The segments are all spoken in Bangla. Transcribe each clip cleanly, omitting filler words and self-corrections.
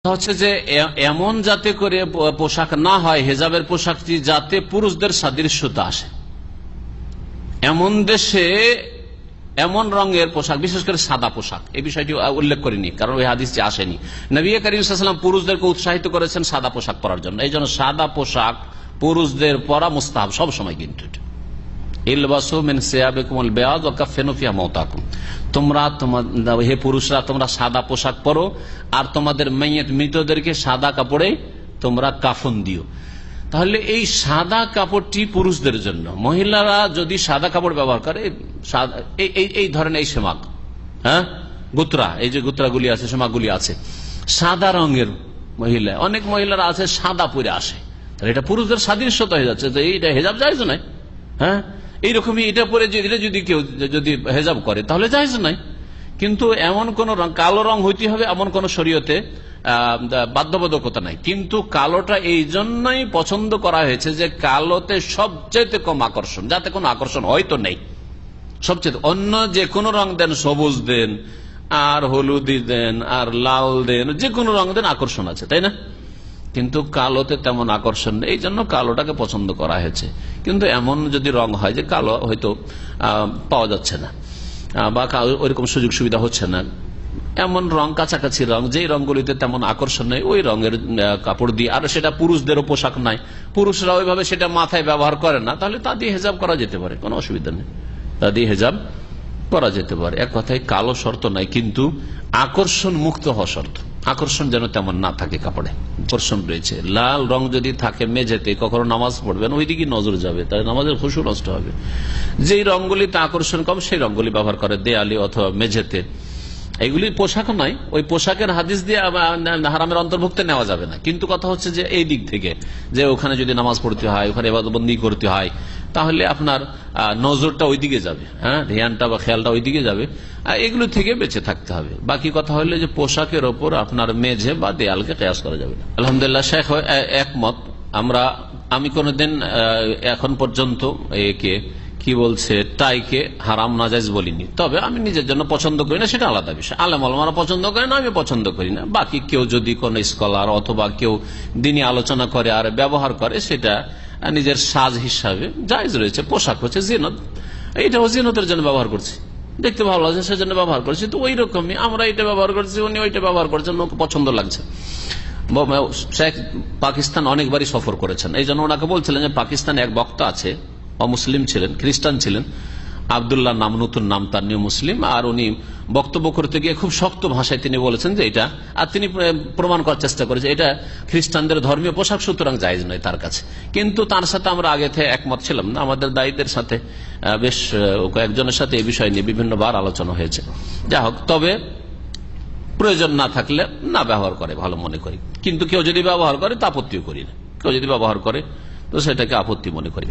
হচ্ছে যে এমন যাতে করে পোশাক না হয়, হেজাবের পোশাকটি যাতে পুরুষদের সাদৃশ্যতা আসে, এমন দেশে এমন রঙের পোশাক, বিশেষ করে সাদা পোশাক, এই বিষয়টি উল্লেখ করিনি কারণ ওই হাদিসটি আসেনি। নবী করিম সাল্লাল্লাহু আলাইহি ওয়াসাল্লাম পুরুষদেরকে উৎসাহিত করেছেন সাদা পোশাক পরার জন্য। এই জন্য সাদা পোশাক পুরুষদের পরা মুস্তাহাব সব সময়। কিন্তু ইলবাসু মিন সিয়াবিকুমুল বিয়াদ ওয়া কাফিনু ফিহা মাউতাকুম, তোমরা হে পুরুষরা তোমরা সাদা পোশাক পরো আর তোমাদের মৃতদেরকে সাদা কাপড়ে তোমরা কাফন দিও। তাহলে এই সাদা কাপড়টি পুরুষদের জন্য। মহিলারা যদি সাদা কাপড় ব্যবহার করে, এই ধরনের এই সেমাক, গুত্রা, এই যে গুত্রাগুলি আছে, সেমাকগুলি আছে সাদা রঙের মহিলা, অনেক মহিলারা আছে সাদা পরে আসে, তাহলে এটা পুরুষদের সাদৃশ্যতা হয়ে যাচ্ছে। এইটা হেজাব জায়েজ নয়। এইরকমই এটা পরে এটা যদি কেউ যদি হেজাব করে তাহলে জায়েজ নাই। কিন্তু এমন কোন রং, কালো রং হইতে হবে এমন কোন শরীয়তে বাধ্যবাধকতা নাই। কিন্তু কালোটা এই জন্যই পছন্দ করা হয়েছে যে কালোতে সবচেয়ে কম আকর্ষণ, যাতে কোনো আকর্ষণ হয়তো নেই। সবচেয়ে অন্য যে কোনো রং দেন, সবুজ দেন আর হলুদি দেন আর লাল দেন, যে কোনো রং দেন আকর্ষণ আছে, তাই না? কিন্তু কালোতে তেমন আকর্ষণ নেই, এই জন্য কালোটাকে পছন্দ করা হয়েছে। কিন্তু এমন যদি রং হয় যে কালো হয়তো পাওয়া যাচ্ছে না বা ওইরকম সুযোগ সুবিধা হচ্ছে না, এমন রং, কাছাকাছি রং, যেই রঙগুলিতে তেমন আকর্ষণ নেই, ওই রঙের কাপড় দিয়ে, আর সেটা পুরুষদেরও পোশাক নাই, পুরুষরা ওইভাবে সেটা মাথায় ব্যবহার করে না, তাহলে তা দিয়ে হেজাব করা যেতে পারে, কোনো অসুবিধা নেই, তা দিয়ে হেজাব করা যেতে পারে। এক কথায় কালো শর্ত নাই, কিন্তু আকর্ষণ মুক্ত হওয়া শর্ত। আকর্ষণ যেন তেমন না থাকে কাপড়ে, আকর্ষণ রয়েছে। লাল রং যদি থাকে মেঝেতে, কখনো নামাজ পড়বেন ওইদিকে নজর যাবে, তাহলে নামাজের খুশু নষ্ট হবে। যেই রঙগুলিতে আকর্ষণ কম সেই রঙগুলি ব্যবহার করে দেয়ালে অথবা মেঝেতে। এইগুলি পোশাক নয়, ওই পোশাকের হাদিস দিয়ে হারামের অন্তর্ভুক্ত নেওয়া যাবে না। কিন্তু কথা হচ্ছে যে এই দিক থেকে যে ওখানে যদি নামাজ পড়তে হয়, ওখানে ইবাদতবন্দি করতে হয়, তাহলে আপনার নজরটা ওইদিকে যাবে, ধ্যানটা বা খেয়ালটা ওইদিকে যাবে, এগুলো থেকে বেঁচে থাকতে হবে। বাকি কথা হলো যে পোশাকের ওপর আপনার মেঝে বা দেয়ালকে কিয়াস করা যাবে না। আলহামদুলিল্লাহ, শেখ একমত। আমি কোনদিন এখন পর্যন্ত একে কি বলছে টাইকে হারাম নাজাইজ বলিনি, তবে আমি নিজের জন্য পছন্দ করি না, সেটা আলাদা বিষয়। আলেম ওলামারা পছন্দ করে না, আমি পছন্দ করি না। বাকি কেউ যদি কোন স্কলার অথবা কেউ দিনী আলোচনা করে আর ব্যবহার করে, সেটা নিজের সাজ হিসাবে জায়েজ রয়েছে। পোশাক হচ্ছে জিনত, এইটাও জিনতের জন্য ব্যবহার করছি, দেখতে ভালো লাগছে সেজন্য ব্যবহার করছি। তো ওই রকমই আমরা এটা ব্যবহার করছি, উনি ওইটা ব্যবহার করছেন, পছন্দ লাগছে। শেখ পাকিস্তান অনেকবারই সফর করেছেন, এই জন্য ওনাকে বলছিলেন যে পাকিস্তানে এক বক্তা আছে, অমুসলিম ছিলেন, খ্রিস্টান ছিলেন, আবদুল্লাহ নাম, নতুন নাম তার, নিউ মুসলিম। আর উনি বক্তব্য করতে গিয়ে খুব শক্ত ভাষায় তিনি বলেছেন যে এটা, আর তিনি প্রমাণ করার চেষ্টা করেছেন এটা খ্রিস্টানদের ধর্মীয় পোশাক, সুতরাং জায়েজ নয় তার কাছে। কিন্তু তার সাথে আমরা আগে থেকে একমত ছিলাম না। আমাদের দায়ীদের সাথে বেশ কয়েকজনের সাথে এই বিষয় নিয়ে বিভিন্নবার আলোচনা হয়েছে। যা হোক, তবে প্রয়োজন না থাকলে না ব্যবহার করে ভালো মনে করি। কিন্তু কেউ যদি ব্যবহার করে তা আপত্তিও করি না, কেউ যদি ব্যবহার করে তো সেটাকে আপত্তি মনে করি।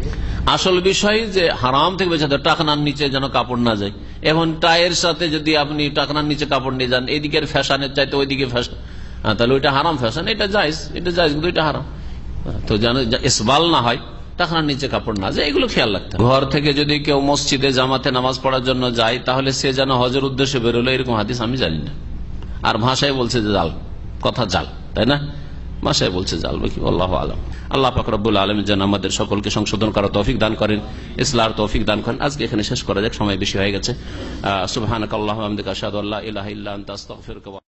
আসল বিষয় যে হারাম থেকে বেঁচে থাকে, টাকনার নিচে যেন কাপড় না যায়। এখন টাইয়ের সাথে যদি আপনি টাকনার নিচে কাপড় নিয়ে যান, এদিকের ফ্যাশনের চাইতে ওইদিকে ফ্যাশন, তাহলে ওইটা হারাম ফ্যাশন, এটা জায়েজ, এটা জায়েজ, কিন্তু এটা হারাম। তো যেন ইসবাল না হয়, টাকনার নিচে কাপড় না যায়, এগুলো খেয়াল রাখতে হবে। ঘর থেকে যদি কেউ মসজিদে জামাতে নামাজ পড়ার জন্য যায়, তাহলে সে যেন হজের উদ্দেশ্যে বেরোলো, এরকম হাদিস আমি জানি না। আর ভাষায় বলছে যে জাল, কথা জাল, তাই না? ভাষায় বলছে জাল, কি আল্লাহু আলাম। আল্লাহ পাক রব্বুল আলামিন যেন আমাদের সকলকে সংশোধন করার তৌফিক দান করেন, ইসলামের তৌফিক দান করেন। আজকে এখানে শেষ করা যাক, সময় বেশি হয়ে গেছে। সুবহানাকাল্লাহুম্মা ওয়া বিহামদিকা আশহাদু আল্লা ইলাহা ইল্লা আনতা আস্তাগফিরুকা।